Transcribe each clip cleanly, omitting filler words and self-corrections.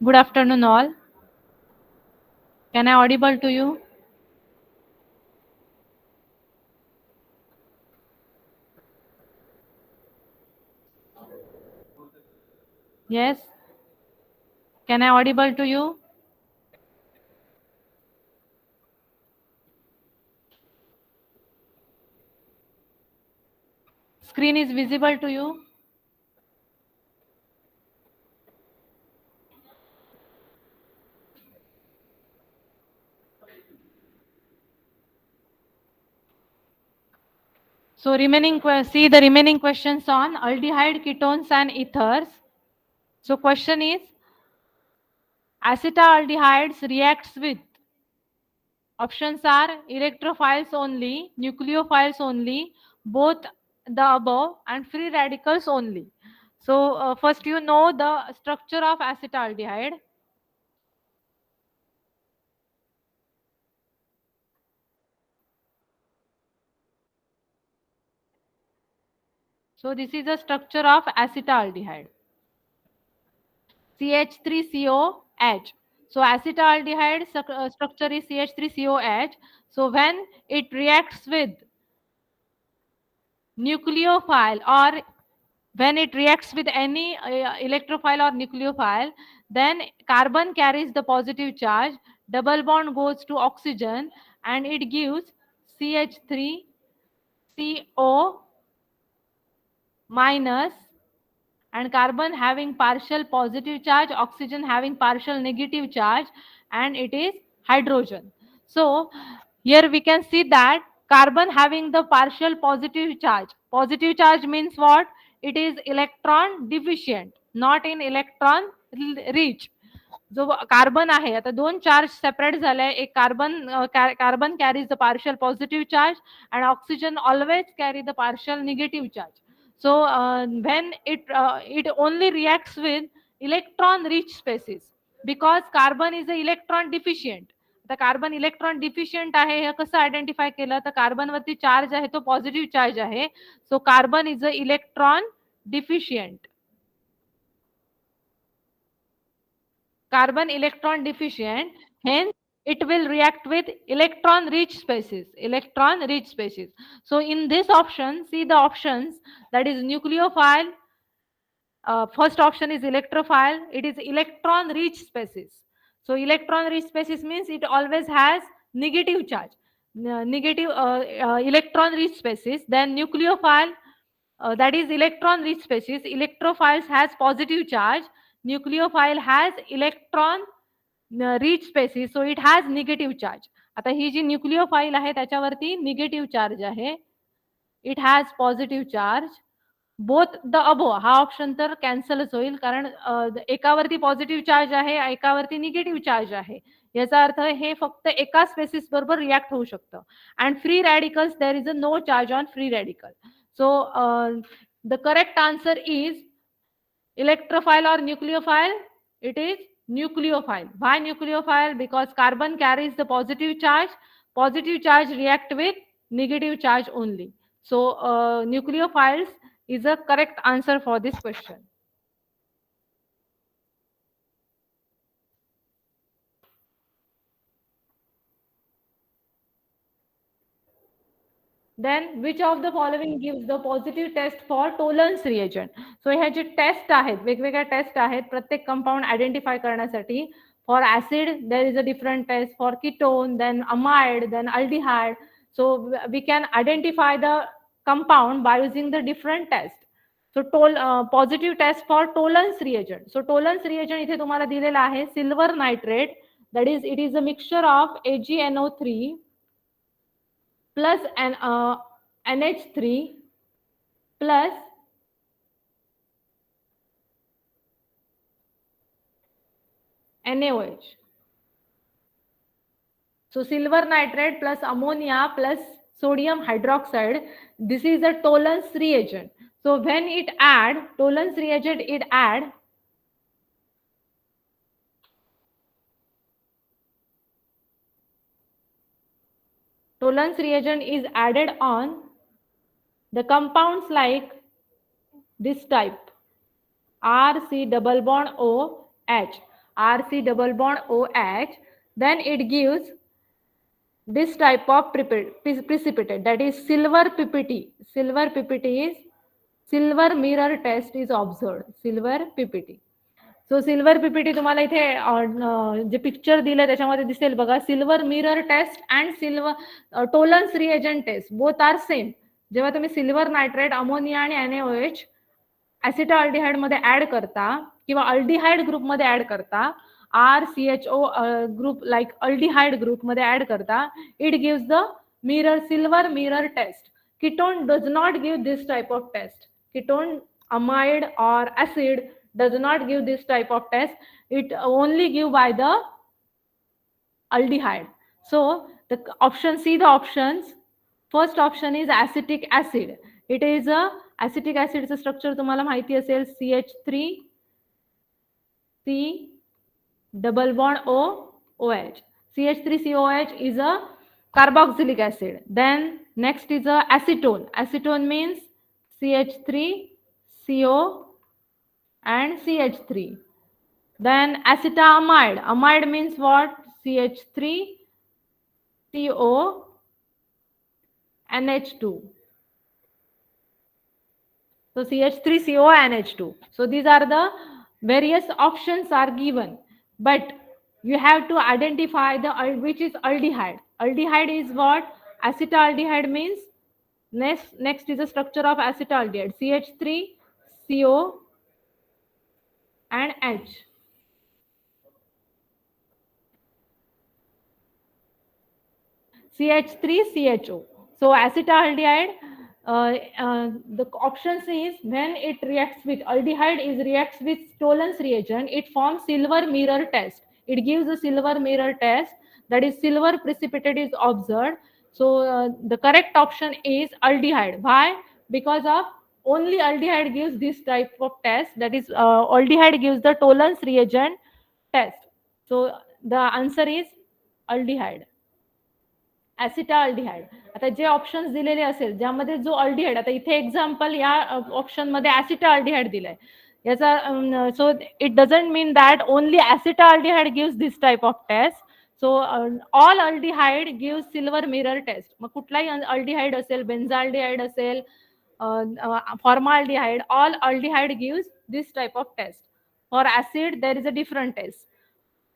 Good afternoon, all. Can I audible to you? Yes. Can I audible to you? Screen is visible to you? So see the remaining questions on aldehyde, ketones and ethers. So question is, acetaldehydes reacts with, options are electrophiles only, nucleophiles only, both the above, and free radicals only. So first you know the structure of acetaldehyde. So this is the structure of acetaldehyde. CH3COH. So acetaldehyde structure is CH3COH. So when it reacts with nucleophile, or when it reacts with any electrophile or nucleophile, then carbon carries the positive charge, double bond goes to oxygen, and it gives CH3CO minus, and carbon having partial positive charge, oxygen having partial negative charge, and it is hydrogen. So here we can see that carbon having the partial positive charge. Positive charge means what? It is electron deficient, not in electron rich. जो carbon आहे, आता दोन charge separate झाले, एक carbon carries the partial positive charge and oxygen always carry the partial negative charge. So when it only reacts with electron rich species, because carbon is a electron deficient. आता carbon electron deficient आहे हे कसं identify केलं, तर carbon वरती charge आहे तो positive charge आहे. So carbon is a electron deficient. Carbon electron deficient, hence it will react with electron rich species. Electron rich species. So in this option, see the options, that is nucleophile. First option is electrophile. It is electron rich species. So electron rich species means it always has negative charge, negative electron rich species. Then nucleophile, that is electron rich species. Electrophiles has positive charge, nucleophile has electron rich species, so it has negative charge. आता ही जी nucleophile आहे त्याच्यावरती negative charge आहे, it has positive charge. Both the above हा option तर कॅन्सलच होईल, कारण एकावरती positive charge आहे, एकावरती negative charge आहे. याचा अर्थ हे फक्त एका स्पेसिस बरोबर रिॲक्ट होऊ शकतं. And free radicals, there is a no charge on free radical. So the correct answer is electrophile or nucleophile. It is nucleophile. Why nucleophile? Because carbon carries the positive charge. Positive charge react with negative charge only. So nucleophiles is a correct answer for this question. Then which of the following gives the positive test for Tollens reagent? So ह्या जे test आहेत, वेगवेगळ्या test आहेत प्रत्येक compound identify करण्यासाठी. For acid there is a different test, for ketone, then amide, then aldehyde. So we can identify the compound by using the different test. So positive test for Tollens reagent. So Tollens reagent इथे तुम्हाला दिलेला आहे silver nitrate, that is it is a mixture of AgNO3 plus NH3 plus NaOH. So silver nitrate plus ammonia plus sodium hydroxide, this is a Tollens reagent. So when it add Tollens reagent, it add Tollens reagent is added on the compounds like this type, RC double bond OH. RC double bond OH, then it gives this type of precipitate, that is silver PPT. Silver PPT is silver mirror test is observed. Silver PPT. सो silver PPT तुम्हाला इथे जे picture दिलं त्याच्यामध्ये दिसेल बघा. Silver mirror test and silver Tollens reagent test both are same. जेव्हा तुम्ही सिल्वर नायट्रेट अमोनिया आणि NaOH ऍसिटाल्डिहाइड मध्ये ऍड करता किंवा अल्डिहाइड ग्रुप मध्ये ऍड करता, RCHO group like aldehyde group मध्ये ऍड करता, it gives the mirror silver mirror test. Ketone does not give this type of test. Ketone amide or acid does not give this type of test. It only give by the aldehyde. So the option C, the options, first option is acetic acid. It is a acetic acid structure तुम्हाला माहिती असेल, CH3 C double bond OH. CH3COH is a carboxylic acid. Then next is a acetone. Acetone means CH3CO and CH3. Then acetamide. Amide means what? CH3CO NH2. So CH3CO NH2. So these are the various options are given, but you have to identify the which is aldehyde. Aldehyde is what? Acetaldehyde means next is the structure of acetaldehyde, CH3CO and H. CH3CHO. So acetaldehyde, the option is when it reacts with aldehyde is reacts with Tollens reagent, it forms silver mirror test. It gives a silver mirror test, that is silver precipitate is observed. So the correct option is aldehyde. Why? Because of only aldehyde gives this type of test, that is aldehyde gives the Tollens reagent test. So the answer is aldehyde. ऍसिटाल्डिहाइड. आता जे options दिलेले असेल ज्यामध्ये जो aldehyde, आता इथे example या option मध्ये acetaldehyde दिलाय, याचा so it doesn't mean that only acetaldehyde gives this type of test. So all aldehyde gives silver mirror test. मग कुठलाही अल्डिहाइड असेल, बेन्झाल्डिहाइड असेल, formaldehyde, all aldehyde gives this type of test. For acid there is a different test.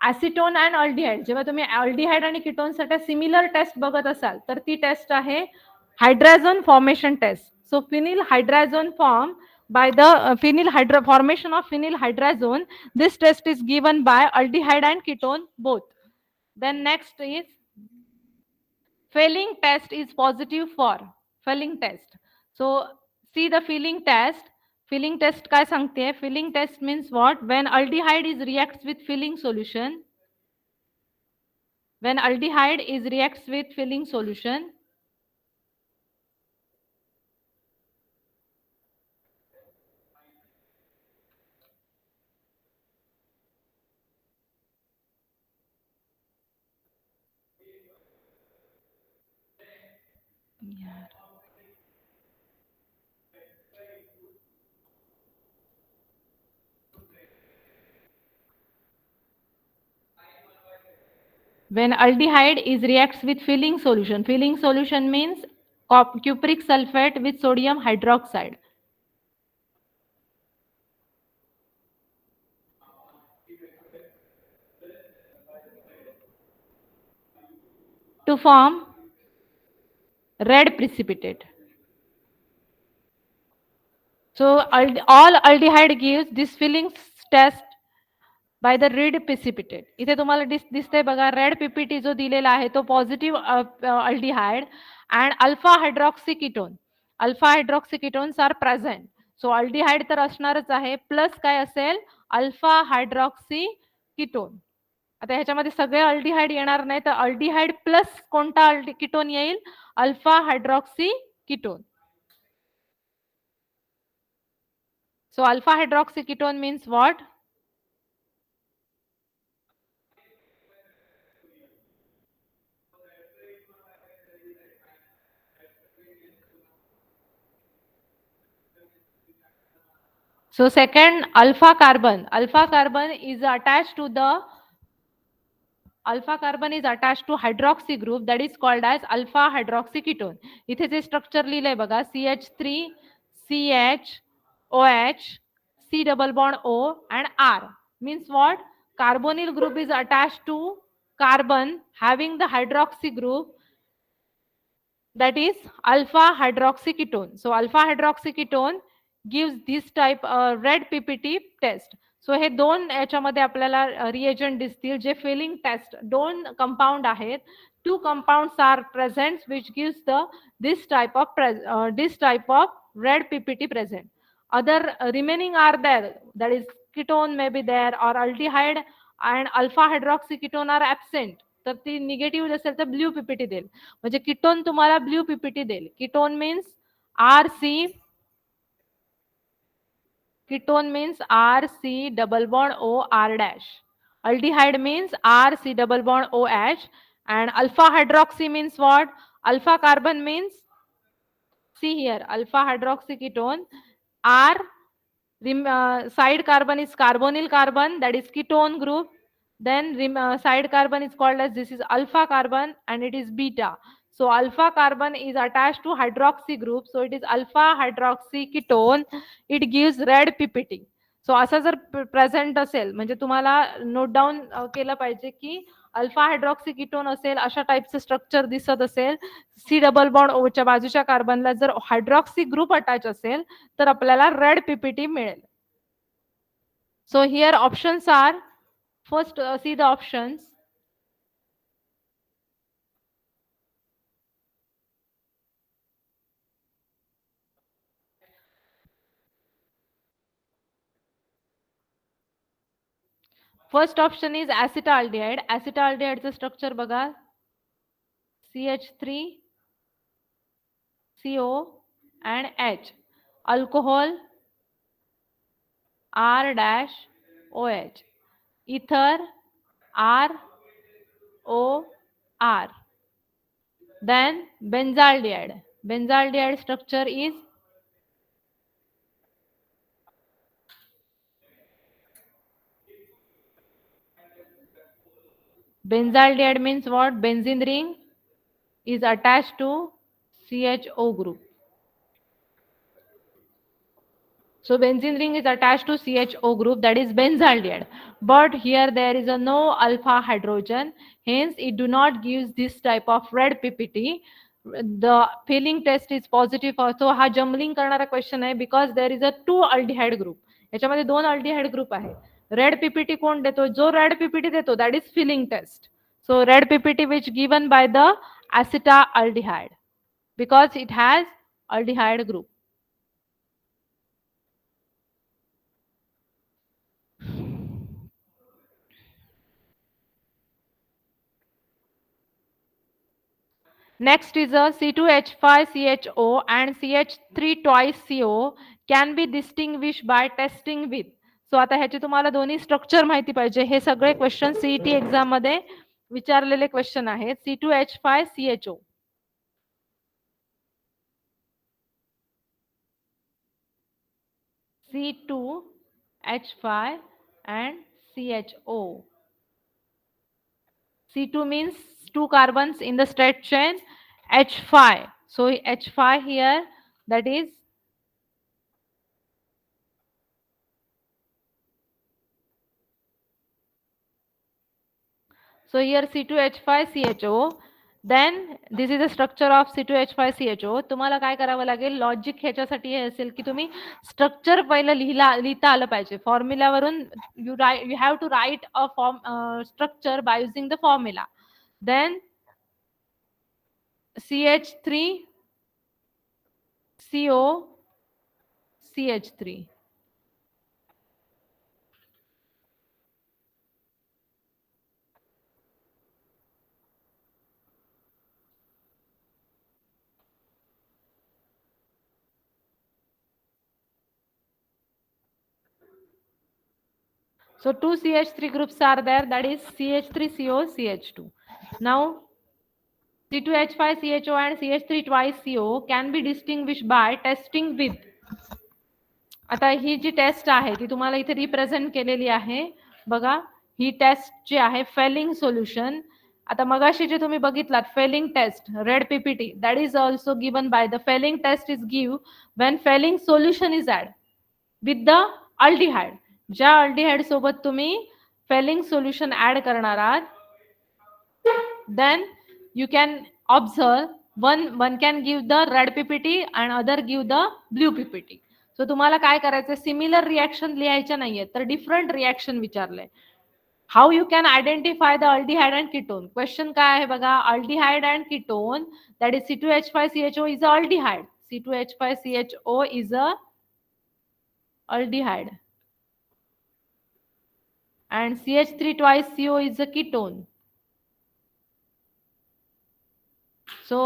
Acetone and aldehyde, जेव्हा तुम्ही aldehyde आणि कीटोनसाठी similar taste बघत असाल तर ती टेस्ट आहे hydrazone formation test. So phenyl hydrazone form by the formation of phenyl hydrazone. This test is given by aldehyde and ketone both. Then next is Fehling test is positive for Fehling test. So see the Fehling test. Fehling test काय सांगते? Fehling test means what? When aldehyde is reacts with Fehling solution. When aldehyde is reacts with Fehling solution, when aldehyde is reacts with Fehling solution means cupric sulfate with sodium hydroxide to form red precipitate. So all aldehyde gives this Fehling test by the red precipitate. इथे तुम्हाला दिसतंय बघा, red PPT जो दिलेला आहे तो positive aldehyde and alpha hydroxy ketone. Alpha hydroxy ketones are present. So aldehyde तर असणारच आहे, प्लस काय असेल, अल्फा हायड्रॉक्सी कीटोन. आता ह्याच्यामध्ये सगळे अल्डिहाइड येणार नाही, तर अल्डिहाइड प्लस कोणता कीटोन येईल, alpha hydroxy ketone. So alpha hydroxy ketone means what? So second, alpha carbon. Alpha carbon is attached to the alpha carbon is attached to hydroxy group that is called as alpha hydroxy ketone. इथे जे structure लिहिलंय बघा CH3 CH OH C double bond O and R means what? Carbonyl group is attached to carbon having the hydroxy group that is alpha hydroxy ketone. So alpha hydroxy ketone gives this type red PPT test. सो हे दोन याच्यामध्ये आपल्याला reagent दिसतील जे filling test दोन compound आहेत two compounds are present which gives the this type of red PPT present. Other remaining are there, that is ketone may be there or aldehyde and alpha hydroxy ketone are absent. तर ती negative असेल तर blue PPT देईल म्हणजे ketone तुम्हाला blue PPT देईल. Ketone means RC. Ketone means RC double bond O R dash. Aldehyde means RC double bond OH. And alpha hydroxy means what? Alpha carbon means, see here, alpha hydroxy ketone. R side carbon is carbonyl carbon, that is ketone group. Then side carbon is called as, this is alpha carbon and it is beta. So alpha carbon is attached to hydroxy group. So it is alpha hydroxy ketone. It gives red PPT. सो असं जर present असेल म्हणजे तुम्हाला note down केलं पाहिजे की alpha hydroxy ketone असेल अशा टाईपचं स्ट्रक्चर दिसत असेल सी डबल बॉन्ड ओच्या बाजूच्या कार्बनला जर हायड्रॉक्सी ग्रुप अटॅच असेल तर आपल्याला रेड पीपीटी मिळेल. So here options are, first see the options. First option is acetaldehyde. ऍसिटाल्डिहाइडचं स्ट्रक्चर बघा, CH3 CO and H. Alcohol R dash OH. Ether R O R. Then benzaldehyde. Benzaldehyde structure is benzaldehyde means what? Benzene ring is attached to CHO group. So benzene ring is attached to CHO group, that is benzaldehyde. But here there is a no alpha hydrogen, hence it do not gives this type of red PPT. The filling test is positive also. हा jumbling करणारा question आहे because there is a two aldehyde group. याच्यामध्ये दोन aldehyde group आहे. Red PPT कोण देतो? जो red PPT देतो that is filling test. So red PPT which given by the acetaldehyde because it has aldehyde group. Next is a C2H5CHO and CH3 twice CO can be distinguished by testing with. सो आता ह्याची तुम्हाला दोन्ही structure माहिती पाहिजे. हे सगळे question CET exam मध्ये विचारलेले question आहेत. C2H5CHO. C2H5 and CHO. C2 means two carbons in the straight chain. H5. So H5 here, that is so here C2H5CHO. Then this is the structure of C2H5CHO. तुम्हाला काय करावं लागेल, logic ह्याच्यासाठी हे असेल की तुम्ही स्ट्रक्चर पहिलं लिहिता आलं पाहिजे. फॉर्म्युलावरून you have to write a structure by using the formula. Then CH3 CO CH3. So two CH3 groups are there, that is CH3CO CH2. Now C2H5CHO and CH3 twice CO can be distinguished by testing with. आता ही जी test आहे ती तुम्हाला इथे represent केलेली आहे बघा. ही test जी आहे Fehling solution. आता मगाशी जे तुम्ही बघितलात Fehling test red PPT, that is also given by the Fehling test is give when Fehling solution is add with the aldehyde. ज्या अल्डिहाइड सोबत तुम्ही फेलिंग सोल्युशन ऍड करणार आहात, then you can observe one can give the red ppt and other give the blue ppt. सो तुम्हाला काय करायचं, similar reaction लिहायच्या नाहीये तर डिफरंट रिएक्शन विचारलंय. How you can identify the aldehyde and ketone. Question काय आहे बघा, aldehyde and ketone that is C2H5CHO is a aldehyde. C2H5CHO is a aldehyde and CH3 twice CO is a ketone. So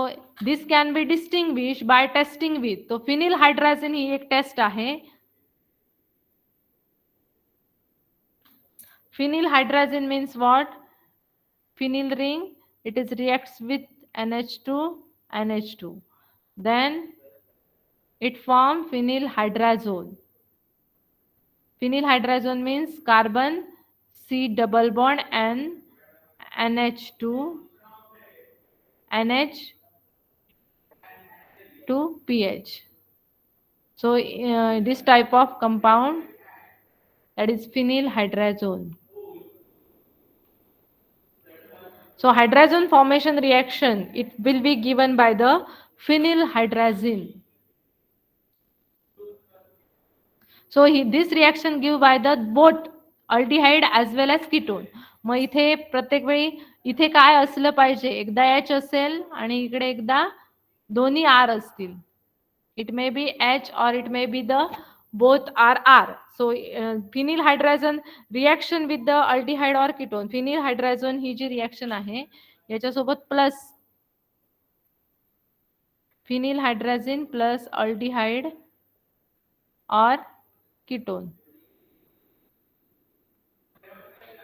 this can be distinguished by testing with. तो phenylhydrazine ही एक test आहे. Phenylhydrazine means what? Phenyl ring, it is reacts with NH2, NH2. Then it form phenylhydrazone. Phenylhydrazone means carbon C double bond N, NH2, NH2 pH. So this type of compound, that is phenylhydrazone. So hydrazone formation reaction, it will be given by the phenylhydrazine. So this reaction give by the both aldehyde as well as ketone. मग इथे प्रत्येक वेळी इथे काय असलं पाहिजे, एकदा H असेल आणि इकडे एकदा दोन्ही R असतील. It may be H or it may be the both are R. So phenylhydrazone reaction with the aldehyde or ketone. Phenylhydrazone ही जी रिएक्शन आहे याच्यासोबत plus phenylhydrazine plus aldehyde or ketone.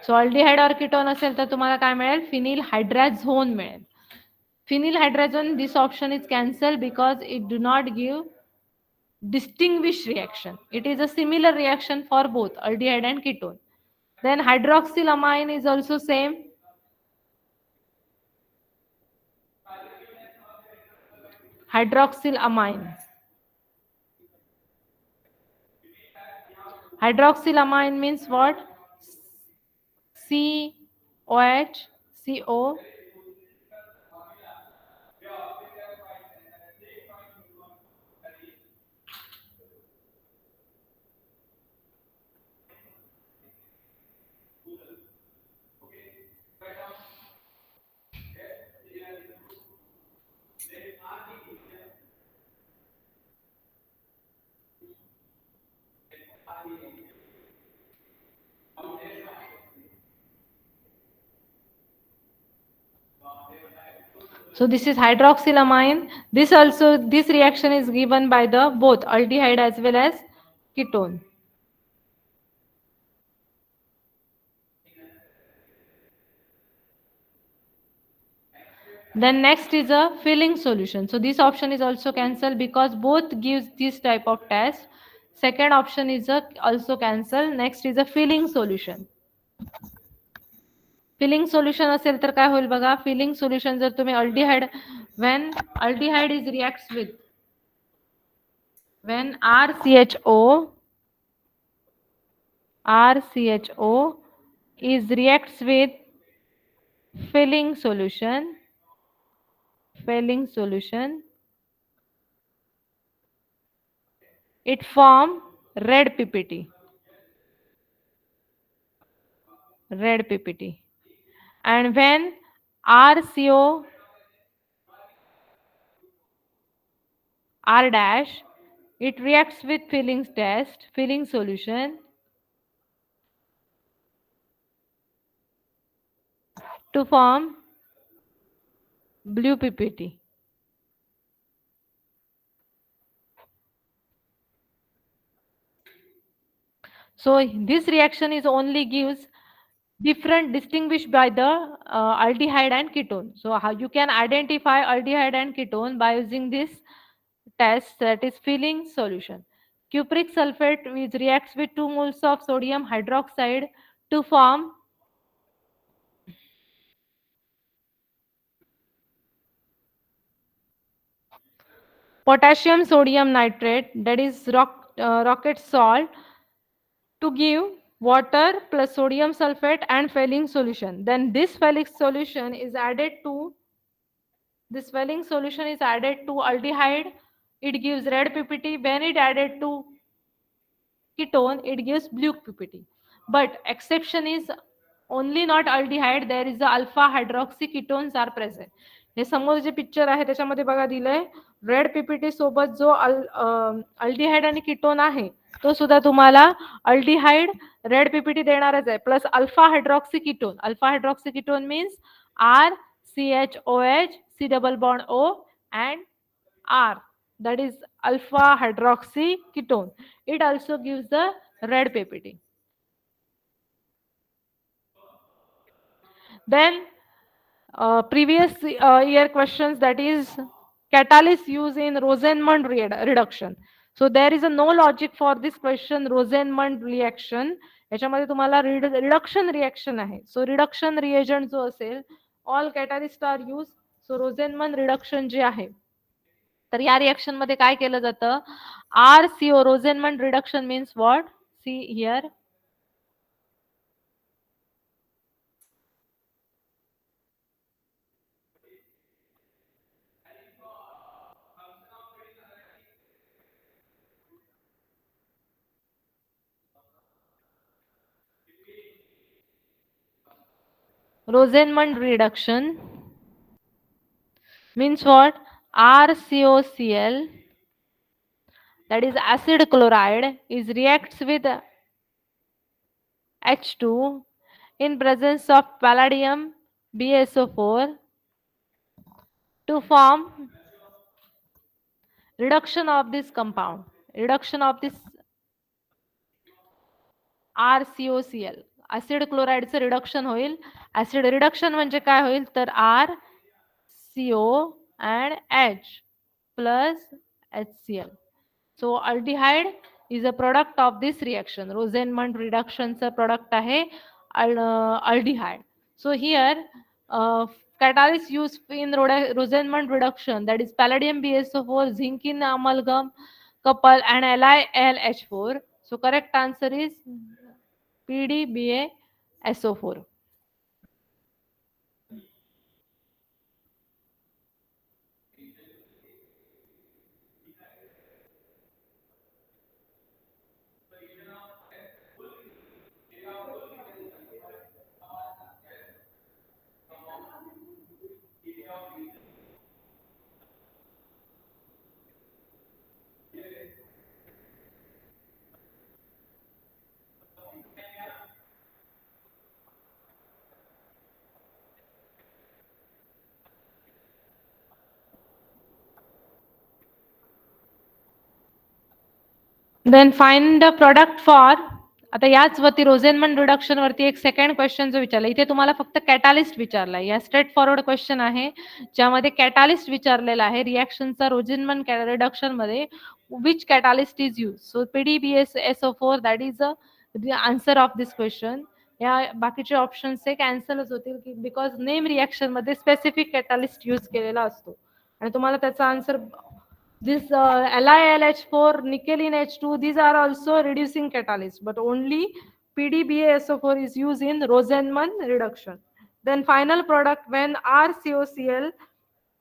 So aldehyde और ketone असेल तर तुम्हाला काय मिळेल, फिनिलहायड्राझोन मिळेल. Phenylhydrazone, this option is cancel because it do not give distinguished reaction. It is a similar reaction for both aldehyde and ketone. Then hydroxylamine is also same. Hydroxylamine. Hydroxylamine means what? COH, CO. So this is hydroxylamine. This also, this reaction is given by the both aldehyde as well as ketone. Then next is a filling solution. So this option is also cancelled because both gives this type of test. Second option is also cancelled. Next is a filling solution. Filling solution असेल तर काय होईल बघा, filling solution जर तुम्ही aldehyde, when aldehyde is reacts with, when RCHO is reacts with filling solution, it form red PPT. And when RCO R dash, it reacts with filling solution to form blue PPT. So this reaction is only gives different distinguished by the aldehyde and ketone. So how you can identify aldehyde and ketone by using this test, that is filling solution. Cupric sulfate which reacts with 2 moles of sodium hydroxide to form potassium sodium nitrate, that is rocket salt, to give water plus sodium sulfate and Fehling solution. Then this Fehling solution is added to aldehyde. It gives red PPT. When it added to ketone, it gives blue PPT. But exception is only not aldehyde. There is the alpha hydroxy ketones are present. हे समोर जे picture आहे त्याच्यामध्ये बघा दिलंय red PPT सोबत जो aldehyde आणि ketone आहे तो सुद्धा तुम्हाला अल्डिहाइड रेड पीपीटी देणारच आहे plus alpha hydroxy ketone means RCHOH C double bond O and R, that is alpha hydroxy ketone. It also gives the red PPT. Then previous year questions, that is catalyst used in Rosenmund reduction. So there is a no logic for this question. Rosenmund reaction याच्यामध्ये तुम्हाला reduction reaction आहे. So reduction reagent जो असेल all catalyst are use. So Rosenmund reduction जे आहे तर या reaction मध्ये काय केलं जातं RCO Rosenmund reduction means what see here Rosenmund reduction means what? RCOCl, that is acid chloride, is reacts with H2 in presence of palladium BSO4 to form reduction of this compound. Reduction of this RCOCl. Acid क्लोराईडचं reduction होईल. Acid reduction म्हणजे काय होईल तर RCO and H plus HCl. So aldehyde is a product of this reaction. Rosenmund reduction चा product आहे aldehyde. So here catalyst used in Rosenmund reduction, that is palladium BSO4, zinc in amalgam couple and LiLH4. So correct answer is PDBaSO4. Then find the product for. आता याच वरती रोझेनमन reduction वरती एक second question जो विचारला इथे तुम्हाला फक्त कॅटालिस्ट विचारला या स्ट्रेट फॉरवर्ड क्वेश्चन आहे ज्यामध्ये कॅटालिस्ट विचारलेला आहे रिएक्शनचा रोझेनमन रिडक्शन मध्ये which catalyst is use so PDBaSO4 that is the answer of this question या बाकीचे ऑप्शन्स हे कॅन्सलच होतील की बिकॉज नेम रिएक्शन मध्ये स्पेसिफिक कॅटालिस्ट यूज केलेला असतो आणि तुम्हाला त्याचा answer this LiLH4, nickel in H2, these are also reducing catalysts, but only PDBaSO4 is used in Rosenmund reduction. Then final product when RCOCl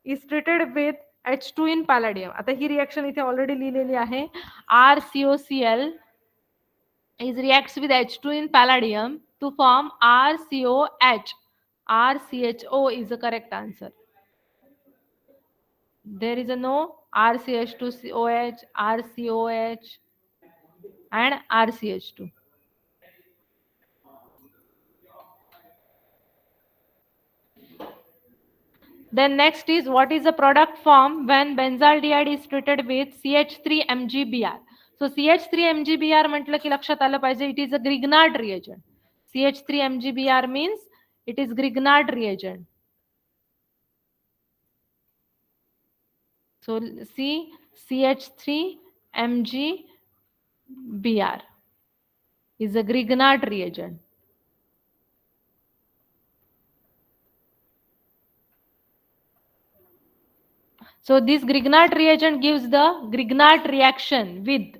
is treated with H2 in palladium. आता ही reaction इथे already लिहिलेली आहे. RCOCl is reacts with H2 in palladium to form RCOH. RCHO is the correct answer. There is a no RCH2COH, RCOH, and RCH2. Then next is what is the product form when benzaldehyde is treated with CH3MgBr. So CH3MgBr म्हटलं की लक्षात आलं पाहिजे it is a Grignard reagent. CH3MgBr means it is Grignard reagent. So see CH3MgBr. Br is a Grignard reagent. So this Grignard reagent gives the Grignard reaction with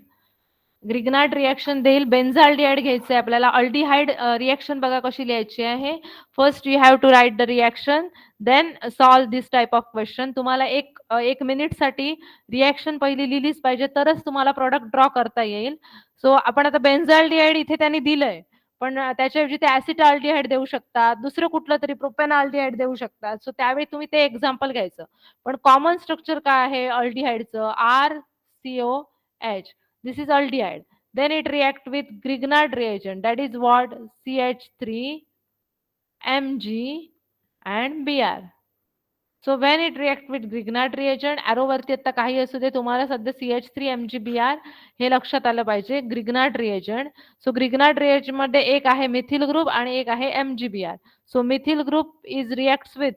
Grignard reaction देईल. बेन्झाल्डिहाइड घ्यायचं आहे आपल्याला. Aldehyde reaction बघा कशी लिहायची आहे. First you have to write the reaction, then solve this type of question. तुम्हाला एक मिनिटसाठी रिएक्शन पहिली लिहिलीच पाहिजे, तरच तुम्हाला प्रोडक्ट ड्रॉ करता येईल. सो आपण आता बेन्झाल्डिहाइड इथे त्यांनी दिलंय, पण त्याच्याऐवजी ते ऍसिटाल्डिहाइड देऊ शकतात, दुसरं कुठलं तरी प्रोपेनॉल्डिहाइड देऊ शकतात. सो त्यावेळी तुम्ही ते एक्झाम्पल घ्यायचं. पण कॉमन स्ट्रक्चर काय आहे अल्डिहाइडचं? RCOH. This is aldehyde. Then it react with Grignard reagent. That is what? CH3, Mg and Br. So when it react with Grignard reagent, arrow वरती आता काही असू दे, तुम्हाला सध्या CH3 MgBr हे लक्षात आलं पाहिजे. Grignard reagent. So Grignard reagent मध्ये एक आहे मिथिल ग्रुप आणि एक आहे MgBr. So methyl group is reacts with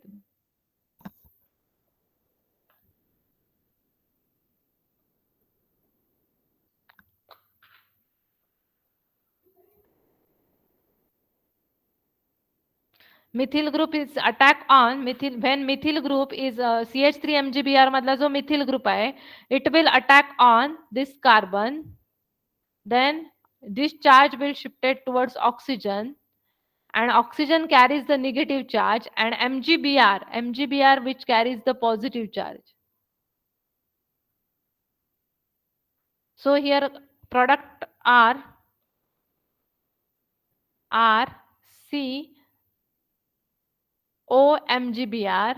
methyl group is attack on methyl. When methyl group is CH3MgBr मधला जो methyl group आहे, it will attack on this carbon, then this charge will shifted towards oxygen, and oxygen carries the negative charge, and MgBr which carries the positive charge. So here product R C O MgBr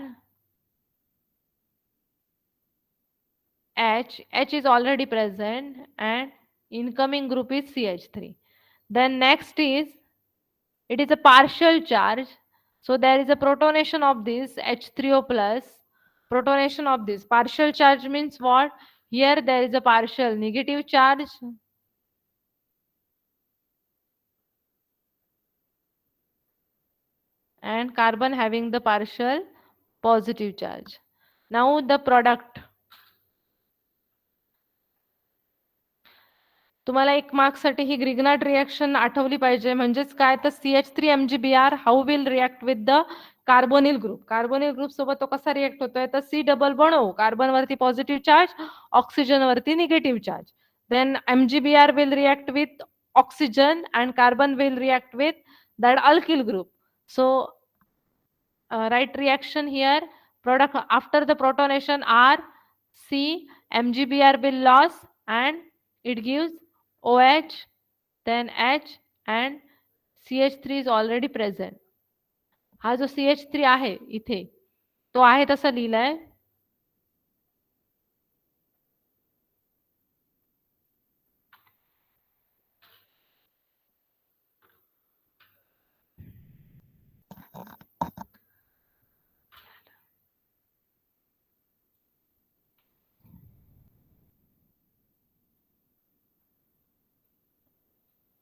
H is already present, and incoming group is CH3. Then next is, it is a partial charge. So there is a protonation of this H3O plus. Protonation of this partial charge means what? Here there is a partial negative charge and carbon having the partial positive charge. Now the product. तुम्हाला एक मार्क्ससाठी ही Grignard reaction आठवली पाहिजे. म्हणजेच काय, तर CH3MgBr how will react with the carbonyl group. Carbonyl group सोबत तो कसा रिॲक्ट होतोय, तर C डबल बनव, कार्बन वरती पॉझिटिव्ह चार्ज, ऑक्सिजन वरती negative charge. Then MgBr will react with oxygen and carbon will react with that alkyl group. So right reaction here, product after the protonation R C, MgBr will loss and it gives OH, then H and CH3 is already present. हा जो CH3 आहे इथे, तो आहे तसा लिहिलाय.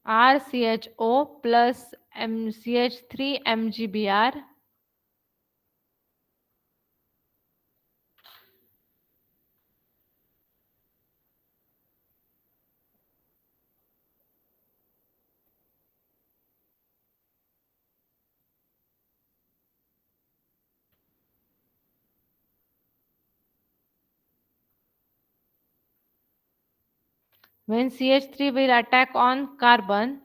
RCHO plus CH3 MgBr when CH3 will attack on carbon,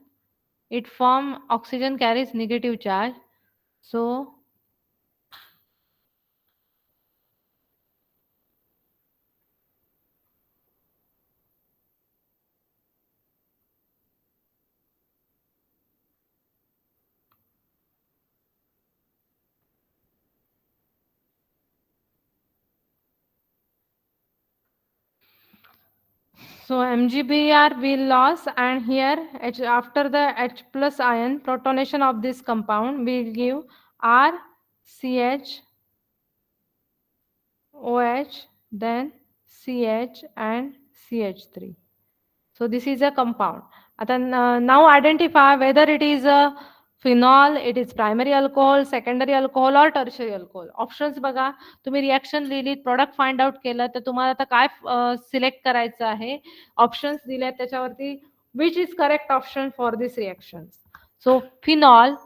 it form oxygen carries negative charge. So MgBr will loss, and here H, after the H plus ion protonation of this compound will give RCH OH, then CH and CH3. So this is a compound. Now identify whether it is a phenol, it is primary alcohol, secondary alcohol or tertiary alcohol. Options बघा, तुम्ही reaction लिहिलीत, product find out केलं, तर तुम्हाला आता काय select करायचं आहे. Options दिले त्याच्यावरती Which is correct option for these reactions? So phenol,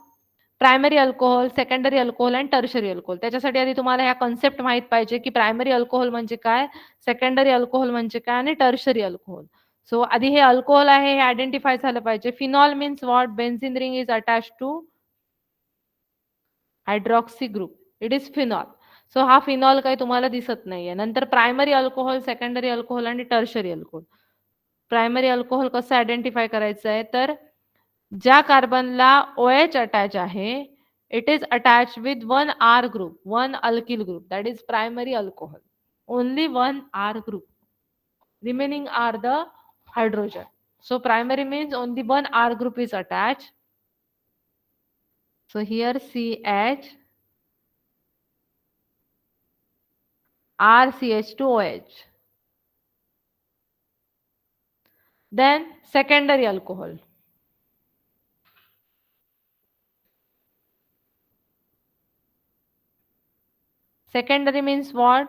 primary alcohol, secondary alcohol आणि टर्शरी अल्कोहोल. त्याच्यासाठी आधी तुम्हाला ह्या कन्सेप्ट माहित पाहिजे की प्रायमरी अल्कोहोल म्हणजे काय, सेकंडरी अल्कोहोल म्हणजे काय आणि टर्शरी अल्कोहोल. सो आधी हे अल्कोहोल आहे हे आयडेंटिफाय झालं पाहिजे. Phenol means what? Benzene ring is attach to hydroxy group. It is phenol. So हा फिनॉल काही तुम्हाला दिसत नाहीये. नंतर प्रायमरी अल्कोहोल, सेकंडरी अल्कोहोल आणि टर्शरी अल्कोहोल. प्रायमरी अल्कोहोल कसं आयडेंटिफाय करायचं आहे, तर ज्या कार्बनला OH अटॅच आहे, it is attach with 1 R group, 1 alkyl group, that is primary alcohol. Only 1 R group. Remaining are the hydrogen. So primary means only 1 R group is attached. So here CH, RCH2OH. Then secondary alcohol. Secondary means what?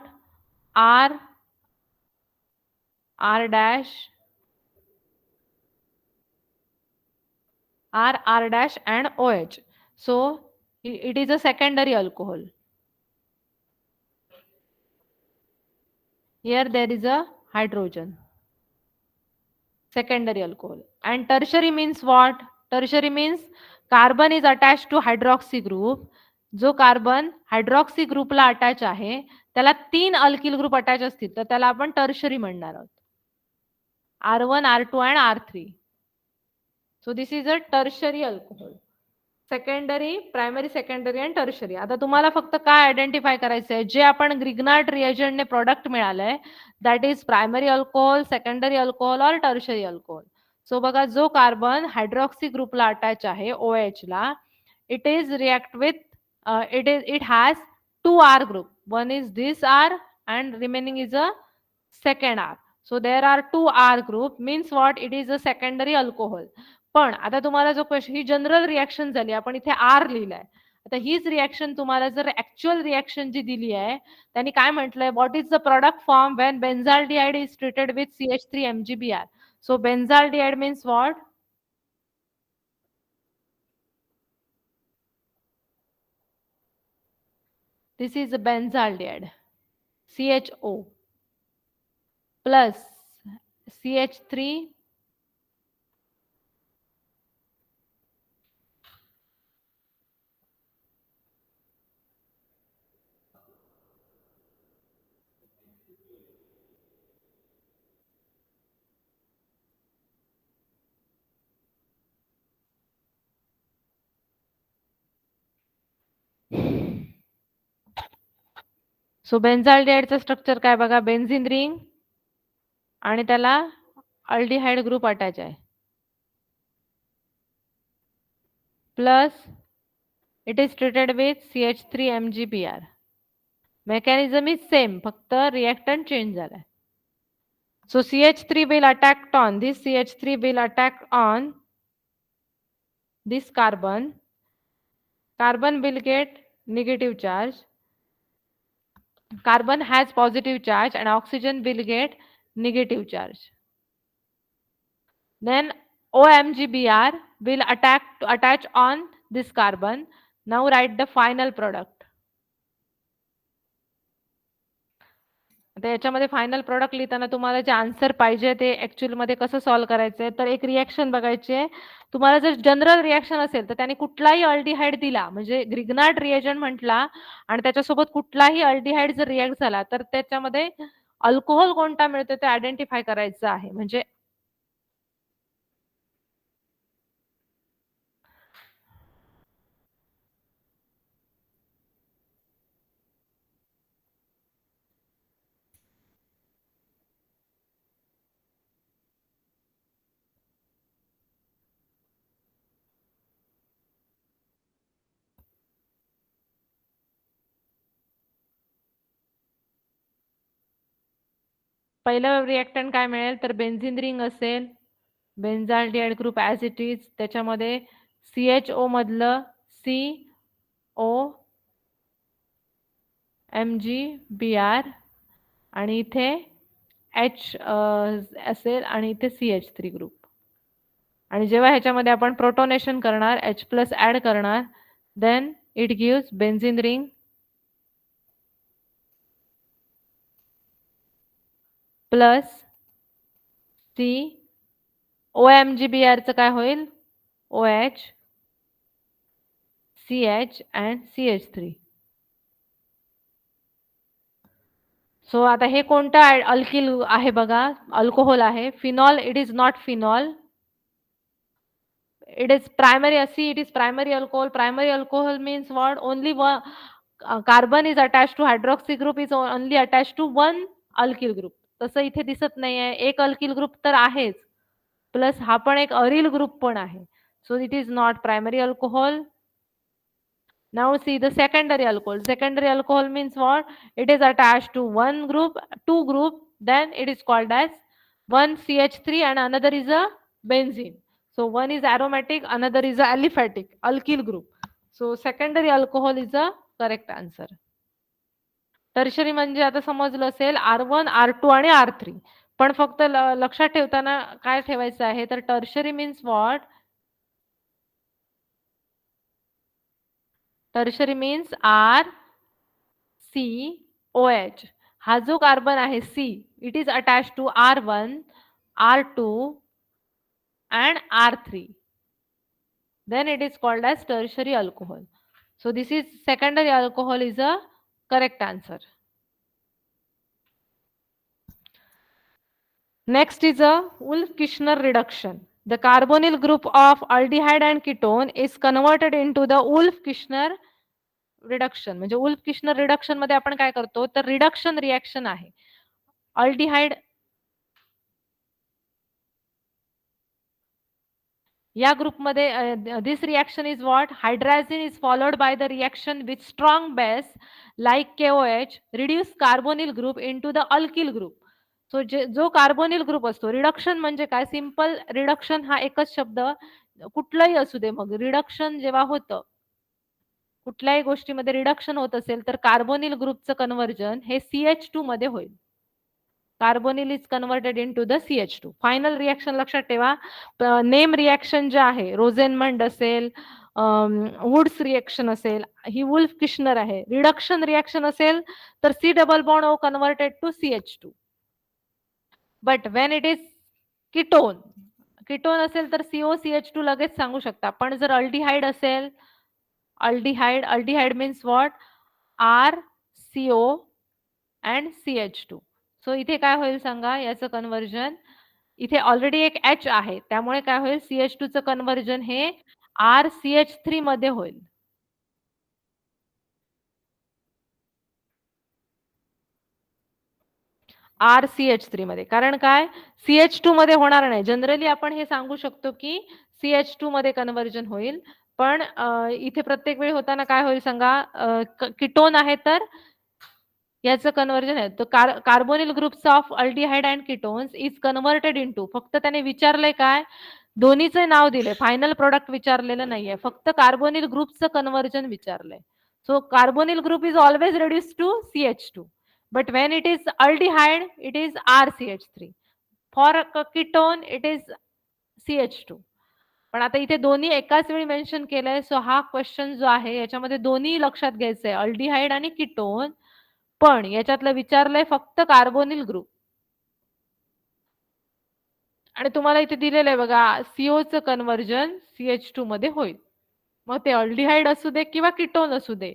R, R dash, R dash and OH. So it is a secondary alcohol. Here there is a hydrogen. Secondary alcohol. And tertiary means what? Tertiary means carbon is attached to hydroxy group. जो carbon hydroxy ग्रुपला attach आहे त्याला 3 alkyl group attach असतील तर त्याला आपण tertiary म्हणणार आहोत. R1, R2 and R3. So this is a tertiary alcohol. Secondary, primary, secondary आणि टर्शरी. आता तुम्हाला फक्त काय आयडेंटिफाय करायचं आहे, जे आपण ग्रिग्नार्ड रिएजंटने प्रोडक्ट मिळालंय that is primary alcohol, secondary alcohol और टर्शरी अल्कोहोल. सो बघा जो कार्बन हायड्रॉक्सी ग्रुपला अटॅच आहे OH ला, it is react with it has 2 R group. One is this R and remaining is a second R. So there are 2 R group means what? It is a secondary alcohol. पण आता तुम्हाला जो question, ही general reaction झाली, आपण इथे are लिहिलाय. आता हीच reaction तुम्हाला जर ऍक्च्युअल रिएक्शन जी दिली आहे त्यांनी काय म्हटलंय, what is the product form when benzaldehyde is treated with CH3 MgBr. So benzaldehyde means what? This is a benzaldehyde, CHO plus CH3 सो बेन्झाल्डिहाइडचं स्ट्रक्चर काय बघा, बेन्झिन रिंग आणि त्याला अल्डिहाइड ग्रुप अटॅच आहे, plus it is treated with CH3 MgBr. Mechanism is same, फक्त reactant change झालाय. So CH3 will attack on this, CH3 will attack on this carbon. Carbon will get negative charge. Carbon has positive charge and oxygen will get negative charge. Then OMgBr will attach on this carbon. Now write the final product. आता याच्यामध्ये final product लिहिताना तुम्हाला जे answer पाहिजे ते actual मध्ये कसं solve करायचंय, तर एक रिएक्शन बघायची आहे तुम्हाला. जर जनरल रिएक्शन असेल तर त्याने कुठलाही अल्डिहाइड दिला, म्हणजे ग्रिग्नार्ड रिएजंट म्हटला आणि त्याच्यासोबत कुठलाही अल्डिहाइड जर रिएक्ट झाला तर त्याच्यामध्ये अल्कोहोल कोणता मिळतो ते आयडेंटिफाय करायचं आहे. म्हणजे पहिलं रिएक्टंट काय मिळेल, तर बेन्झिन रिंग असेल, बेन्झाल्डिहाइड ग्रुप ऍज इट इज, त्याच्यामध्ये CHO मधलं CO MgBr आणि इथे H असेल आणि इथे CH3 ग्रुप. आणि जेव्हा ह्याच्यामध्ये आपण प्रोटोनेशन करणार, H+ ऍड करणार, then it gives benzene ring plus C OMGBr चं काय होईल, OH CH and CH3. सो आता हे कोणतं अल्किल आहे बघा, अल्कोहोल आहे. Phenol, it is not phenol, it is primary. See, it is primary alcohol. Primary alcohol means what? Only one carbon is attached to hydroxy group, is only attached to one alkyl group. तसं इथे दिसत नाहीये. एक alkyl group तर आहेच, plus हा पण एक अरिल ग्रुप पण आहे. सो it is not primary alcohol. Now see the secondary alcohol. Secondary alcohol means what? It is attached to one group, two group, then it is called as one CH3 and another is a benzene. So one is aromatic, another is a aliphatic, alkyl group. So secondary alcohol is a correct answer. Tertiary म्हणजे आता समजलं असेल R1, R2 आणि R3. पण फक्त लक्षात ठेवताना काय ठेवायचं आहे, तर tertiary means what? Tertiary means RCOH. हा जो कार्बन आहे C, it is attach to R1, R2 and R3. Then it is called as tertiary alcohol. So this is secondary alcohol is a correct answer. Next is a Wolff-Kishner reduction. The carbonyl group of aldehyde and ketone is converted into the Wolff-Kishner reduction. म्हणजे wolf Kishner reduction मध्ये आपण काय करतो, तर reduction reaction आहे. Aldehyde या ग्रुपमध्ये this reaction is what? Hydrazine is followed by the reaction with strong base like KOH reduce carbonyl group into the alkyl group. So जो कार्बोनिल ग्रुप असतो, रिडक्शन म्हणजे काय? सिंपल रिडक्शन हा एकच शब्द, कुठलाही असू दे. मग रिडक्शन जेव्हा होतं, कुठल्याही गोष्टीमध्ये रिडक्शन होत असेल, तर कार्बोनिल ग्रुपचं कन्व्हर्जन हे CH2 मध्ये होईल. Carbonyl is converted into the CH2. Final reaction लक्षात ठेवा. नेम रिएक्शन जे आहे, रोझेनमंड असेल, वुड्स रिएक्शन असेल, ही वुल्फ किश्नर आहे. रिडक्शन रिएक्शन असेल तर C double bond O converted to CH2. But when it is ketone, ketone असेल तर COCH2 लगेच सांगू शकता. पण जर अल्डिहाइड असेल, aldehyde means what? RCO and CH2. सो इथे काय होईल सांगा, याचं कन्वर्जन? इथे ऑलरेडी एक H आहे, त्यामुळे काय होईल? CH2 चं कन्वर्जन हे RCH3 मध्ये होईल. RCH3 मध्ये. कारण काय? CH2 मध्ये होणार नाही. जनरली आपण हे सांगू शकतो की CH2 मध्ये कन्वर्जन होईल, पण इथे प्रत्येक वेळी होताना काय होईल सांगा? कीटोन आहे तर याचं कन्वर्जन आहे. तर carbonyl groups of aldehyde and ketones is converted into, फक्त त्याने विचारलंय काय? दोन्हीचे नाव दिले, फायनल प्रोडक्ट विचारलेलं नाहीये, फक्त कार्बोनिल ग्रुपचं कन्वर्जन विचारलंय. So carbonyl group is always reduced to CH2, but when it is aldehyde it is RCH3. For ketone it is CH2. पण आता इथे दोन्ही एकाच वेळी मेन्शन केलंय, सो हा क्वेश्चन जो आहे याच्यामध्ये दोन्ही लक्षात घ्यायचंय, अल्डिहाइड आणि कीटोन. पण याच्यातलं विचारलंय फक्त कार्बोनिल ग्रुप. आणि तुम्हाला इथे दिलेलं आहे बघा, CO चं कन्वर्जन CH2 मध्ये होईल. मग ते अल्डिहाइड असू दे किंवा कीटोन असू दे,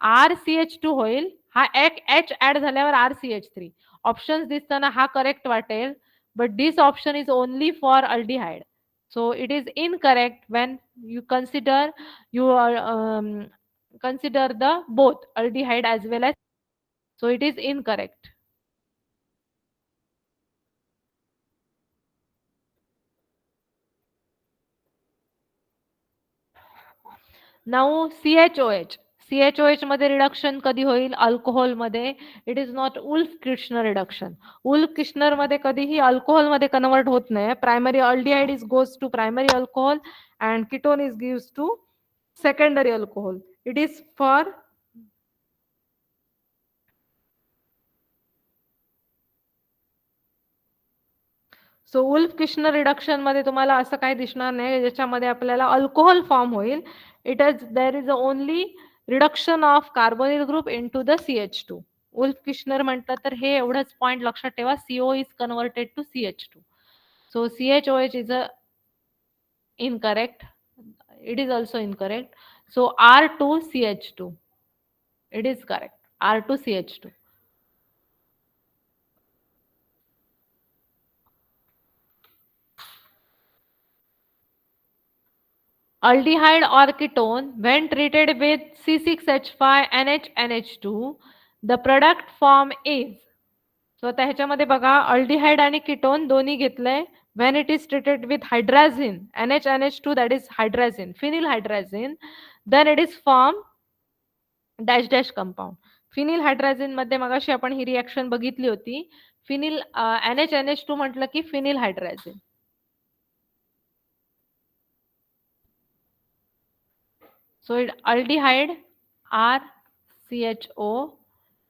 RCH2 होईल. हा एक H ऍड झाल्यावर RCH3. ऑप्शन्स दिसताना हा करेक्ट वाटेल, but this option is only for aldehyde. So it is incorrect when you consider the both aldehyde as well as, so it is incorrect. Now CHOH मध्ये reduction कधी होईल? Alcohol मध्ये. It is not Wolff Kishner reduction. Wolff Kishner मध्ये कधीही alcohol मध्ये convert होत नाही. Primary aldehyde is goes to primary alcohol and ketone is gives to secondary alcohol. It is for so Wolff Kishner reduction मध्ये तुम्हाला असं काही दिसणार नाही ज्याच्यामध्ये आपल्याला अल्कोहोल फॉर्म होईल. There is only reduction of carbonyl group into the CH2. Wolff Kishner म्हटलं तर हे एवढंच पॉइंट लक्षात ठेवा, CO is converted to CH2. So CHOH is a incorrect. It is also incorrect. So R2CH2. It is correct. R2CH2. Aldehyde or ketone, when treated with C6H5NH2, the product form is. So आता ह्याच्यामध्ये बघा, aldehyde आणि ketone दोन्ही घेतलंय. When it is treated with hydrazine, NH2, that is hydrazine, phenylhydrazine, then it is form dash dash compound. Phenyl हायड्राझिन मध्ये मगाशी आपण ही reaction बघितली होती. फिनिल NH2 म्हटलं की phenyl हायड्राझिन. So aldehyde RCHO,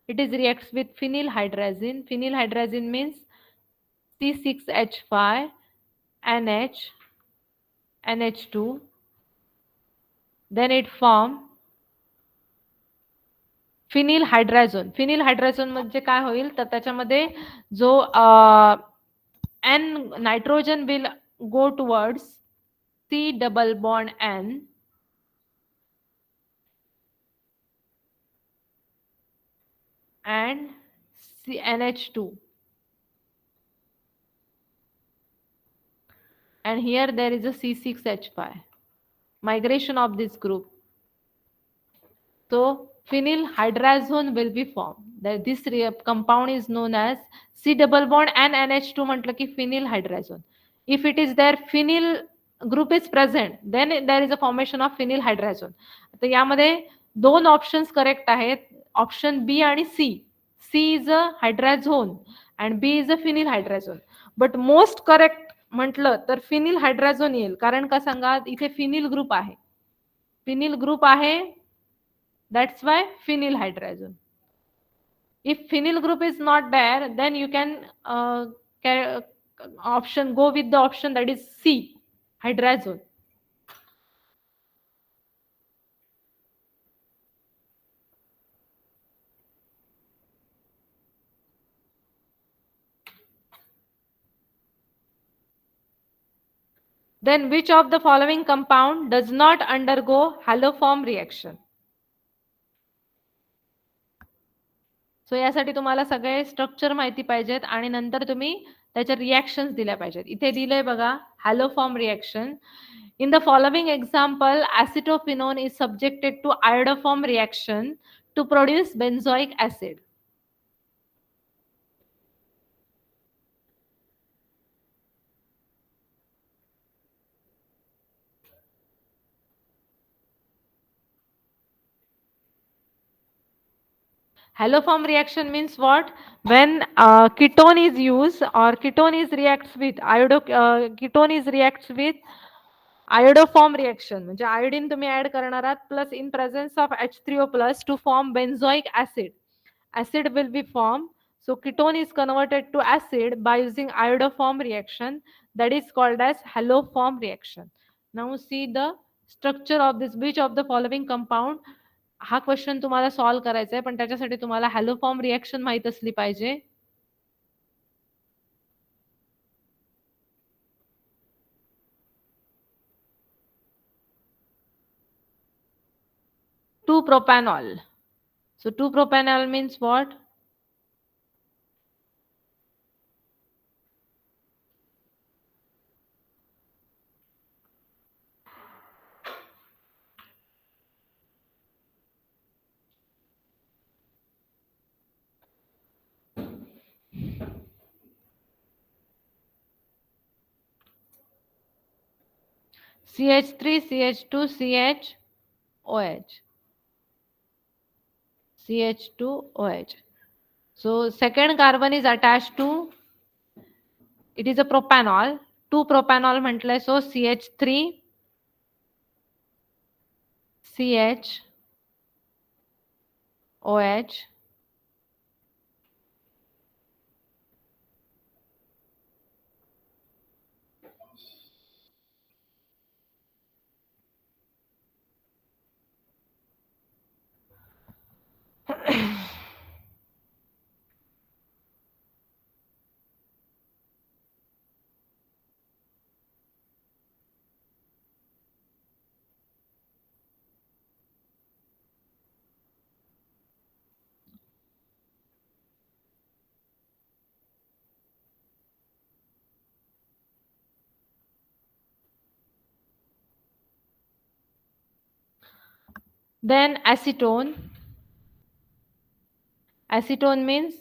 it is reacts with phenylhydrazine. Phenylhydrazine means C6H5 NH2. Then it form phenyl हायड्राझोन. Phenyl हायड्राझोन म्हणजे काय होईल तर त्याच्यामध्ये जो N nitrogen will go towards C double bond N and NH2, and here there is a C6H5 migration of this group. So phenyl hydrazone will be formed. That this compound is known as C double bond and NH2 म्हटलं की phenyl hydrazone. If it is there phenyl group is present, then there is a formation of phenyl hydrazone. तर यामध्ये दोन options correct आहेत, option B आणि C. C is a hydrazone and B is a phenyl hydrazone. But most correct म्हटलं तर phenyl hydrazone येईल. कारण का सांगा, इथे फिनिल ग्रुप आहे. फिनिल ग्रुप आहे, that's why phenyl hydrazone. If phenyl group is not there, then you can go with the option that is C, hydrazone. Then which of the following compound does not undergo haloform reaction? सो यासाठी तुम्हाला सगळे structure माहिती पाहिजेत आणि नंतर तुम्ही त्याच्या reactions दिल्या पाहिजेत. इथे दिलंय बघा, haloform reaction. In the following example, acetophenone is subjected to iodoform reaction to produce benzoic acid. Haloform reaction means what? When ketone is used or ketone is reacts with iodoform reaction, म्हणजे iodine तुम्ही add करणार आहात plus in presence of H3O plus to form benzoic acid. Acid will be formed. So ketone is converted to acid by using iodoform reaction, that is called as haloform reaction. Now see the structure of this. Which of the following compound? हा question तुम्हाला solve करायचा आहे, पण त्याच्यासाठी तुम्हाला haloform reaction माहित असली पाहिजे. Two propanol. So 2-propanol means what? CH3, CH2, CHOH. CH2OH. So second carbon is attached to, it is a propanol. 2-propanol म्हटलंय, so CH3, CHOH. Then acetone. Acetone means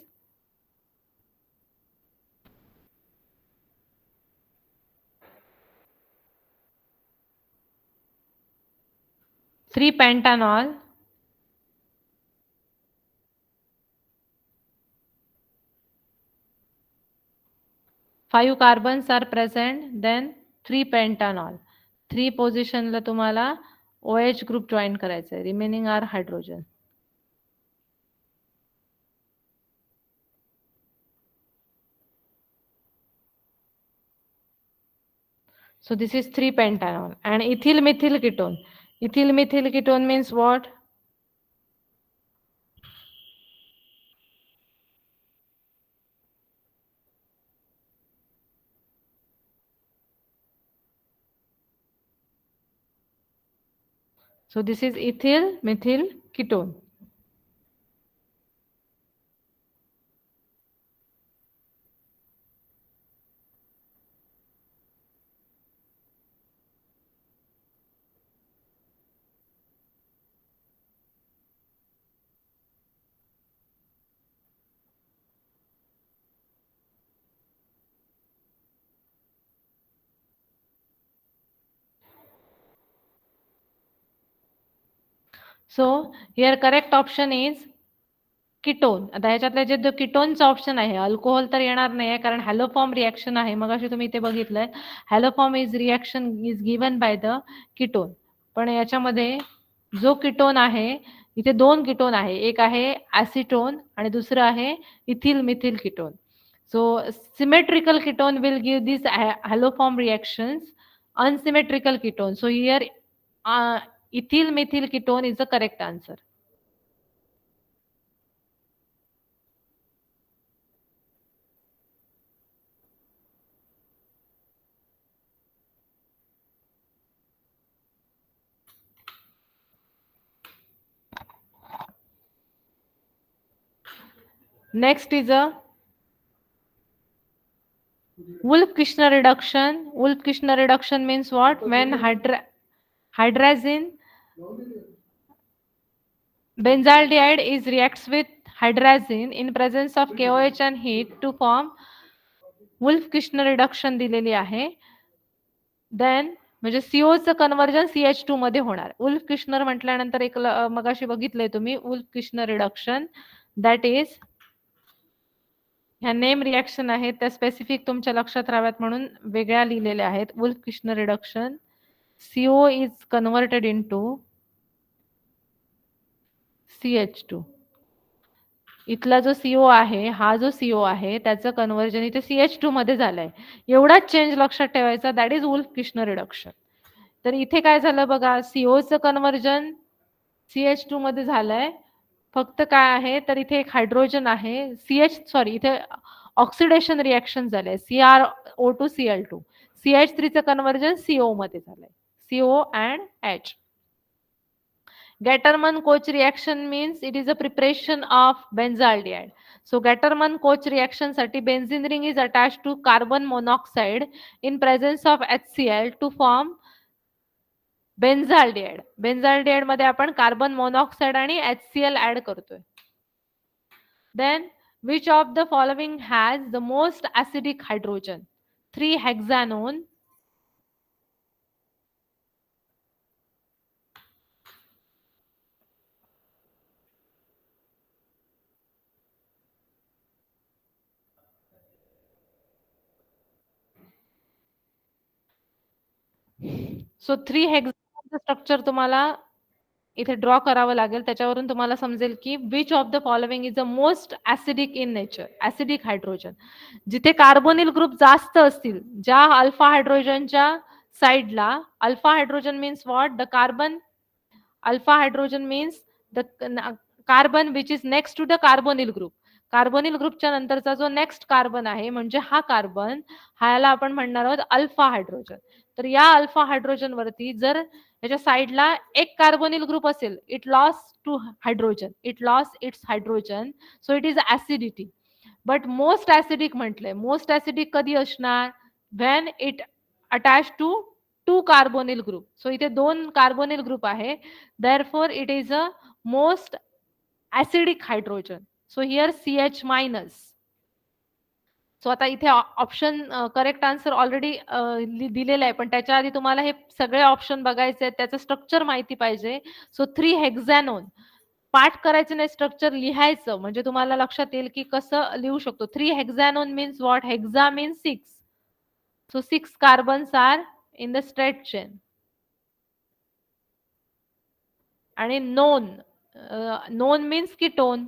3-pentanol. 5 carbons are present, then 3-pentanol. 3 positionला तुम्हाला OH group join करायचा आहे. Remaining are hydrogen. So this is 3-pentanol. And ethyl methyl ketone. Ethyl methyl ketone means what? So this is ethyl methyl ketone. So here correct option is ketone. आता ह्याच्यातले जे जो कीटोनचा option आहे, alcohol तर येणार नाही कारण haloform reaction आहे. मगाशी तुम्ही इथे बघितलंय haloform is reaction is given by the ketone. पण याच्यामध्ये जो कीटोन आहे, इथे 2 कीटोन आहे. एक आहे ऍसिटोन आणि दुसरं आहे ethyl Mithil ketone. So symmetrical ketone will give this haloform reactions. Unsymmetrical ketone. So here ethyl Mithil ketone is the correct answer. Next is a Wolff-Kishner reduction. Wolff-Kishner reduction means what? When hydrazine benzaldehyde is reacts with hydrazine in presence of KOH and heat to form Wolff-Kishner reduction दिलेली आहे. Then म्हणजे सीओचं conversion CH2 मध्ये होणार. Wolff-Kishner म्हटल्यानंतर एक मगाशी बघितलंय तुम्ही Wolff-Kishner रिडक्शन. दॅट इज ह्या नेम रिएक्शन आहेत त्या स्पेसिफिक तुमच्या लक्षात राहाव्यात म्हणून वेगळ्या लिहिलेल्या आहेत. Wolff-Kishner reduction. CO is converted into CH2. इथला जो CO आहे, हा जो CO आहे त्याचं कन्वर्जन इथे CH2 मध्ये झालंय. एवढाच चेंज लक्षात ठेवायचा. That is Wolff-Kishner reduction. तर इथे काय झालं बघा, COचं कन्वर्जन CH2 मध्ये झालंय. फक्त काय आहे तर इथे एक हायड्रोजन आहे. इथे ऑक्सिडेशन रिएक्शन झालंय. CrO2 Cl2. CH3चं कन्वर्जन CO मध्ये झालंय. CO and H. Gattermann-Koch reaction means it is a preparation of benzaldehyde. So Gattermann-Koch reaction साठी benzene ring is attached to carbon monoxide in presence of HCl to form benzaldehyde. Benzaldehyde मध्ये आपण carbon monoxide आणि HCl add करतोय. Then which of the following has the most acidic hydrogen? 3-hexanone, सो 3-हेक्सानोनचं structure तुम्हाला इथे draw करावं लागेल. त्याच्यावरून तुम्हाला समजेल की which of the following is the most acidic in nature. Acidic hydrogen जिथे कार्बोनिल ग्रुप जास्त असतील, ज्या अल्फा हायड्रोजनच्या साइडला, alpha hydrogen means what? The carbon. Alpha hydrogen means the carbon which is next to the carbonyl group. Carbonyl ग्रुपच्या नंतरचा जो next carbon आहे म्हणजे हा कार्बन, ह्याला आपण म्हणणार आहोत अल्फा हायड्रोजन. तर या अल्फा हायड्रोजन वरती जर त्याच्या साइडला एक कार्बोनिल ग्रुप असेल, it loss two hydrogen, it loss its hydrogen, so it is acidity. But most acidic म्हटलंय. मोस्ट ऍसिडिक कधी असणार? When it attach to 2 carbonyl group. So इथे 2 carbonyl group आहे. Therefore it is a most acidic hydrogen. So here CH minus. सो आता इथे option correct answer already दिलेलं आहे, पण त्याच्या आधी तुम्हाला हे सगळे ऑप्शन बघायचे आहेत, त्याचं स्ट्रक्चर माहिती पाहिजे. सो 3 हेक्झॅनोन पाठ करायचं नाही, स्ट्रक्चर लिहायचं, म्हणजे तुम्हाला लक्षात येईल की कसं लिहू शकतो. 3 hexanone means what? Hexa means 6. So 6 carbons are in the straight chain. आणि none means ketone.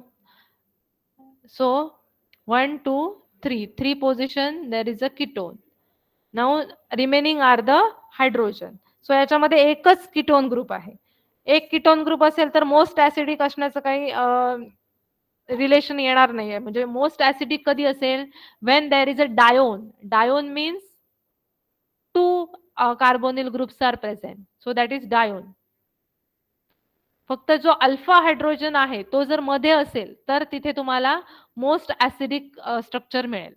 So 1 2 3 position there is a ketone. Now remaining are the hydrogen. So याच्यामध्ये एकच कीटोन ग्रुप आहे. एक कीटोन ग्रुप असेल तर most acidic असण्याचं काही relation येणार नाहीये. म्हणजे मोस्ट ऍसिडिक कधी असेल? when there is a dione. Dione means 2 carbonyl groups are present. So that is dione. फक्त जो अल्फा हायड्रोजन आहे तो जर मध्ये असेल तर तिथे तुम्हाला मोस्ट ऍसिडिक स्ट्रक्चर मिळेल.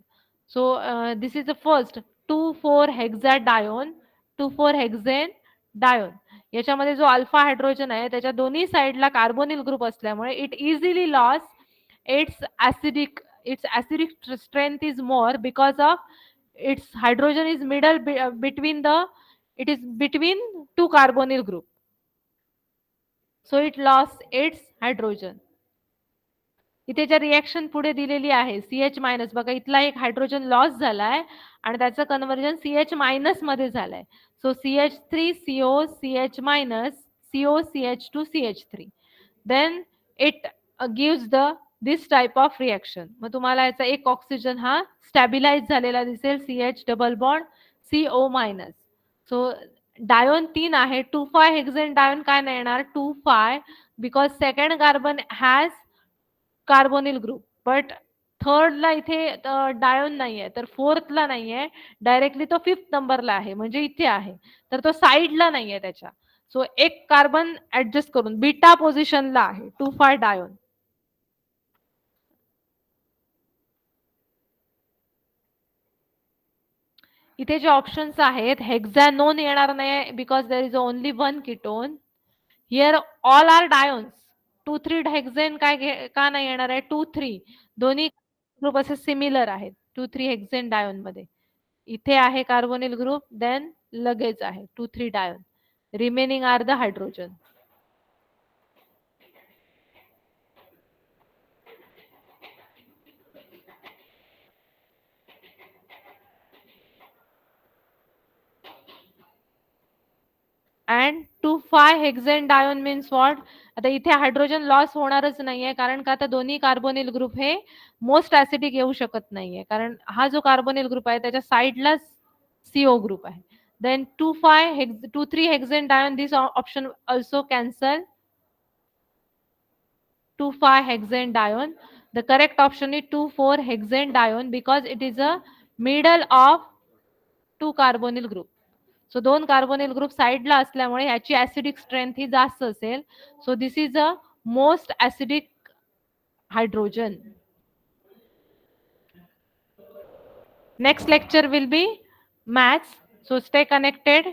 So this is the first 2,4 hexa dione, 2,4 hexane dione. याच्यामध्ये जो अल्फा हायड्रोजन आहे त्याच्या दोन्ही साइडला कार्बोनिल ग्रुप असल्यामुळे it easily loss its acidic strength is more because of its hydrogen is middle between it is between 2 carbonyl group. So it loss its hydrogen. इथे ज्या reaction पुढे दिलेली आहे CH मायनस, बघा इथला एक हायड्रोजन लॉस झालाय आणि त्याचं कन्व्हर्जन CH मायनस मध्ये झालंय. So CH3CO CH minus CO CH2 CH3. Then it gives this type of reaction. मग तुम्हाला याचा एक ऑक्सिजन हा स्टॅबिलाइज झालेला दिसेल, CH double bond CO minus. So dione 3 आहे. 2,5 हेक्झेन डायोन काय नाही येणार? 2,5 because second carbon has carbonyl group, but थर्डला इथे डायोन नाहीये, तर फोर्थला नाहीये, डायरेक्टली तो 5th नंबरला आहे, म्हणजे इथे आहे, तर तो साइडला नाहीये त्याच्या. सो एक कार्बन ऍडजस्ट करून बीटा पोझिशनला आहे 2,5 डायोन. इथे जे ऑप्शन्स आहेत, हेक्झॅनोन येणार नाही because there is only 1 ketone. Here all are diones. 2,3 hexane काय का नाही येणार आहे? 2,3 दोन्ही ग्रुप असे सिमिलर आहेत 2,3 हेक्झेन डायोन मध्ये. इथे आहे कार्बोनिल ग्रुप, देन लगेच आहे 2,3 dione. Remaining are the hydrogen. And 2,5 hexane dione means what? आता इथे हायड्रोजन लॉस होणारच नाहीये, कारण का आता दोन्ही कार्बोनिल ग्रुप हे मोस्ट ऍसिडिक येऊ शकत नाहीये, कारण हा जो कार्बोनिल ग्रुप आहे त्याच्या साइडला CO ग्रुप आहे. Then 2,3 hexane dione, this option also cancel. 2,5 hexane dione. The correct option is 2,4 hexane dione because it is a middle of 2 carbonyl group. So 2 carbonyl group साइडला असल्यामुळे ह्याची ऍसिडिक स्ट्रेंथ ही जास्त असेल. सो this is a most acidic hydrogen. Next lecture will be maths. So stay connected.